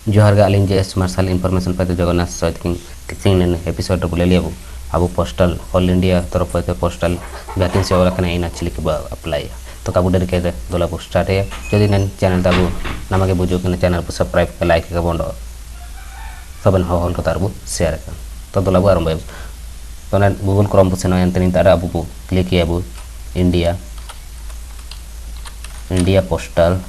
जोहार गे आलिंग S martial information पे जगन्नाथ सहित किसिंग एपिसोड बुले लिया अब पोस्टल ऑल इंडिया तरफ पे पोस्टल वैकेंसी वाला कने इन एक्चुअली के अप्लाई तो काबू डर के दोला को स्टार्ट है जदि नन चैनल ताबू नमगे बुझो कने चैनल को सब्सक्राइब के लाइक के बंडो सबन हॉल को तारबू शेयर कर तो दोला आरंभ है तो नन गूगल क्रोम पे सेनो एंतनी तारा अबू को क्लिक किया अबू India India postal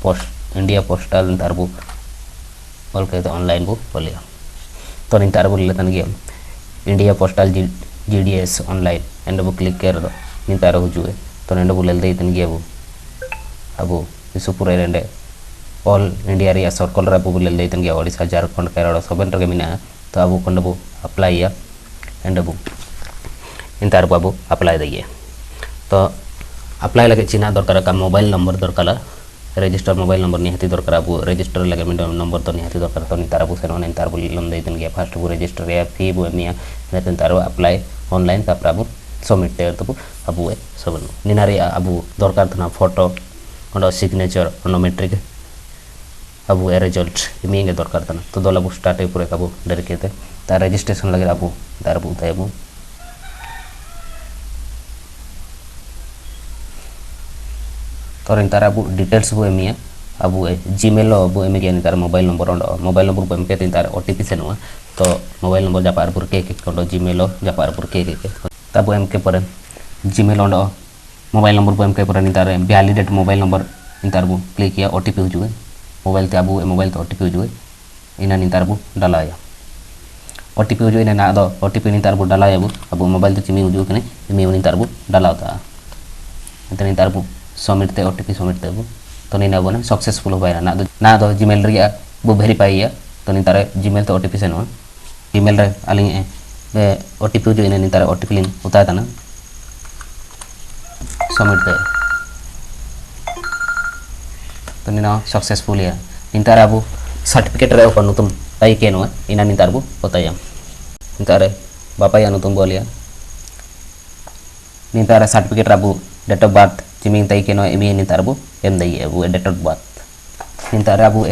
post India postal तारबू बोल के ऑनलाइन बुक बोलिया तो नहीं तारबू लेतन गया India postal GDS online and book click कर दो नहीं तार हुए तो नेंड बुल दे इतन गया अबू सुपुर रेंडे ऑल इंडिया रे सर्कल रे अबू बुल दे इतन गया ओडिशा झारखंड केरल सबन रे मिना तो अबू कोंड अबू अप्लाई या एंड अबू इन तार अबू अप्लाई दे तो अप्लाई लगे चिन्ह दरकार का मोबाइल नंबर दरकार रजिस्टर मोबाइल नंबर निहाती दरकार अब रजिस्टर लगे नंबर तो निहाती दरकार तो नितार अब सेन नितार लम देन गया फास्ट अब रजिस्टर या फी बो एमिया नेतन तार अप्लाई ऑनलाइन तापर अब सबमिट ते तो अब सब निनारे अब दरकार था फोटो और सिग्नेचर मेट्रिक अब रिजल्ट इमिंग दरकार था तो दल अब स्टार्ट पूरे अब डायरेक्ट के तार रजिस्ट्रेशन लगे अब तार अब उठाए अब तो तार अब डिटेल्स बो एमिया अब जीमेल बो एम गया तार मोबाइल नंबर बो एम के तार OTP से नुआ तो मोबाइल नंबर जापारपुर के जीमेल जापारपुर के तब एम के पर जीमेल मोबाइल नंबर बो एम के पर तार वैलिडेट मोबाइल नंबर तार बो क्लिक किया OTP हुए मोबाइल ते अब मोबाइल तो OTP हुए इना तार बो डालाया OTP हुए इना ना OTP तार बो डालाया अब मोबाइल तो चिमी हुए कने चिमी तार बो डालाता इतनी तार बो सबमिट ते OTP सबमिट ते तो नहीं ना सक्सेसफुल हो ना दो जीमेल रे बो वेरीफाई या तो नहीं तारे जीमेल तो OTP से नो जीमेल रे अलिंग OTP जो इन तारे OTP लिंक उताया था ना सबमिट ते तो नहीं ना सक्सेसफुल या इन तारे अब सर्टिफिकेट रे अपन तुम ताई के नो इना नहीं तारबो बताया इन तारे बापा या तुम बोलिया नहीं तारे सर्टिफिकेट अब डेट ऑफ बर्थ चिमिंग तई के नो एमी नि तारबो एम दई है वो डेट ऑफ बर्थ नि तारा बु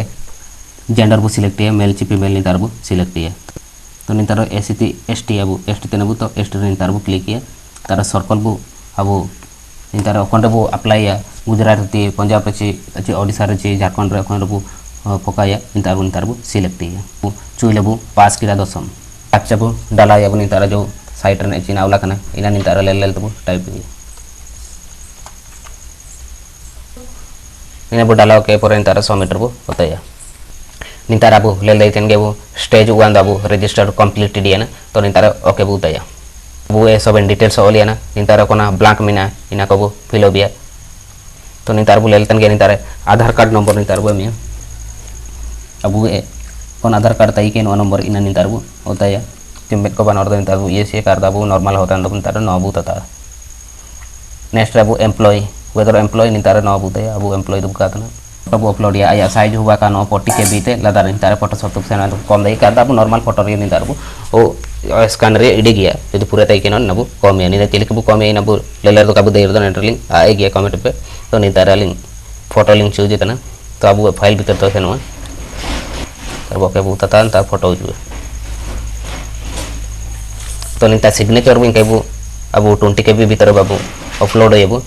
जेंडर बु सिलेक्ट है मेल ची फीमेल नि तारबो सिलेक्ट है तो नि तारो SC ST अब ST तनबु तो ST नि तारबो क्लिक है तारा सर्कल बु अब नि तारो कोंड बु अप्लाई या गुजरात ती पंजाब ची ओडिसा रे ची झारखंड रे कोंड बु पकाया नि तारबो सिलेक्ट है चुइले बु पास किरा दसम अच्छा बु डाला या नि तारा जो साइट रे चिनावला कना इना नि तारा लेल तो टाइप है इन अब डाला के पर तार सबमिट बो बताया नि तार अब ले लेतन के वो स्टेज 1 अब रजिस्टर कंप्लीटेड है ना तो नि तार ओके बो बताया वो ए सब डिटेल्स ओलिया ना नि तार कोना ब्लैंक मिना इना को फिल हो गया तो नि तार बो ले लेतन के नि तार आधार कार्ड नंबर नि तार बो मिया अब ए कोन आधार कार्ड तई के नो नंबर इना नि तार बो बताया तिम्बेट को बनर नि तार बो ये से कार्ड अब नॉर्मल होता न तार न बो तता नेक्स्ट अब एम्प्लॉय वेदर एम्प्लॉय नि तारे न बुते अब एम्प्लॉय दुका तना अब अपलोड या आया साइज हुआ का नो 40 KB ते लदा नि तारे फोटो सब से ना कम दई का अब नॉर्मल फोटो रे नि तारबो ओ स्कैन रे इडी गया यदि पूरा तई के न नबु कम या नि तेल के कम या नबु लेलर तो कबु देर दो एंटर लिंक आ गया कमेंट पे तो नि तारे लिंक फोटो लिंक चूज तना तो अब फाइल भीतर तो सेनो करबो के बु तता ता फोटो जुए तो नि ता सिग्नेचर बिन केबु अब 20 KB भीतर बाबू अपलोड हेबु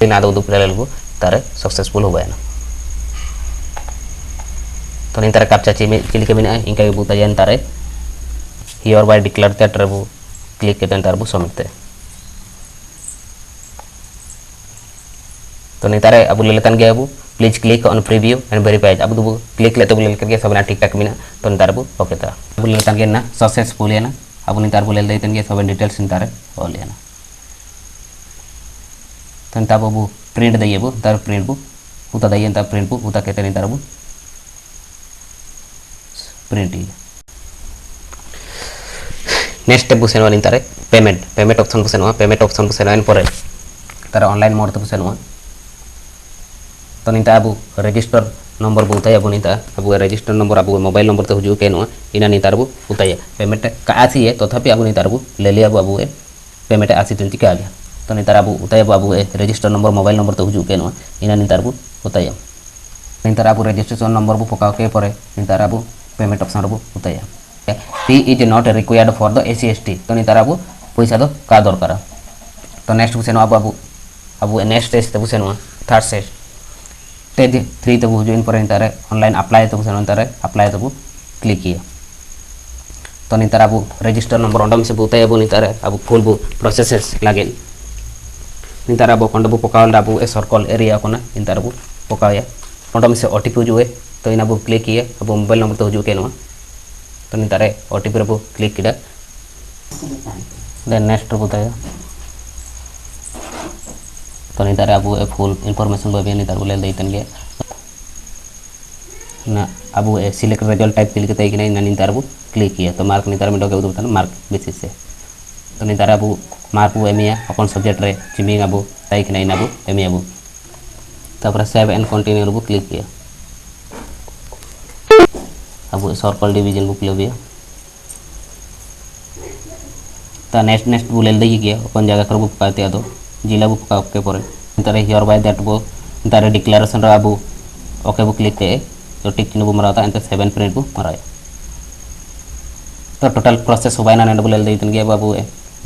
ना दो दुपरे लेलबो तारे सक्सेसफुल हो गया तो नहीं तारे कैप्चा चिली के बिना इनका भी बुता जान तारे हियर बाय डिक्लेयर दैट रबो क्लिक के तारबो सबमिट ते तो नहीं तारे अब लेतन गया अब please click on preview and verify अब दो क्लिक लेते बोले करके सब ना ठीक ठाक बिना तो नहीं तारबो ओके ता अब लेतन के ना सक्सेसफुल है ना अब नहीं तारबो ले लेतन के सब डिटेल्स नहीं तारे और लेना तो तब वो प्रिंट दइए वो तार प्रिंट बु उता दइए तब प्रिंट बु उता कहते नहीं तार बु प्रिंट ही नेक्स्ट स्टेप बुसेन वाली तारे पेमेंट ऑप्शन बुसेन पेमेंट ऑप्शन बुसेन इन पर तार ऑनलाइन मोड तो बुसेन तो नहीं ताबु रजिस्टर नंबर बुताया अब नहीं ता अब रजिस्टर नंबर अब मोबाइल नंबर तो हुजु के नो इना नहीं तार बु उताया पेमेंट का आसी है तथापि अब नहीं तार बु ले लिया अब पेमेंट आसी तिंती का आ गया तो नहीं तार अब उताया अब रजिस्टर नंबर मोबाइल नंबर तो हुजु के नो इना नहीं तार बु उताया इंतर अब रजिस्ट्रेशन नंबर बो पका के परे इंतर अब पेमेंट ऑप्शन बो उताया fee is not required for the SC/ST तो इंतर अब पैसा दो का दरकार तो नेक्स्ट बुसेन अब नेक्स्ट स्टेज ते बुसेन थर्ड स्टेज 3 तब जो इन पर इंतर ऑनलाइन अप्लाई तब बुसेन इंतर अप्लाई तब क्लिक किया तो नितर अब रजिस्टर नंबर अंडम से बुताय अब नितर अब फुल बु प्रोसेसेस लागे नितर अब कंड बु पकाल अब ए सर्कल एरिया को ना नितर अब पकाया अंडम से OTP जो है तो इन अब क्लिक किया अब मोबाइल नंबर तो जो के ना तो नितर OTP रे अब क्लिक किया देन नेक्स्ट बुताया तो नितर अब फुल इंफॉर्मेशन बे नितर बोले दैतन गे ना अब सिलेक्ट रिजल्ट टाइप क्लिक करते कि ना नितर अब क्लिक किया तो मार्क नितर में डोके उदुता मार्क बेसिस से तो नितर अब मार्क वो एमिया अपन सब्जेक्ट रे चिमिंग अब ताई कि ना अब एमिया अब तापर सेव एंड कंटिन्यू अब क्लिक किया अब सर्कल डिवीजन बुक ले बिया ता नेक्स्ट बोले दई गया अपन जगह कर बुक पाते आदो जिला बुक का के परे नितर हियर बाय दैट बो नितर डिक्लेरेशन रा अब ओके बुक क्लिक के तो टिक चिन्ह बो मराता एंड 7 प्रिंट बो मराया तो टोटल प्रोसेस हो बायना ने बोले दैतन गया बाबू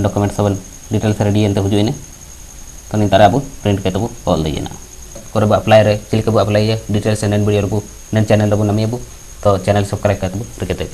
डॉक्यूमेंट सब डिटेल्स रेडी एंड हुजुइने तो नितर अब प्रिंट के तो ऑल दैना कर अप्लाई रे चिल के अप्लाई डिटेल्स एंड वीडियो को नन चैनल रो नमियबो तो चैनल सब्सक्राइब कर दो रखते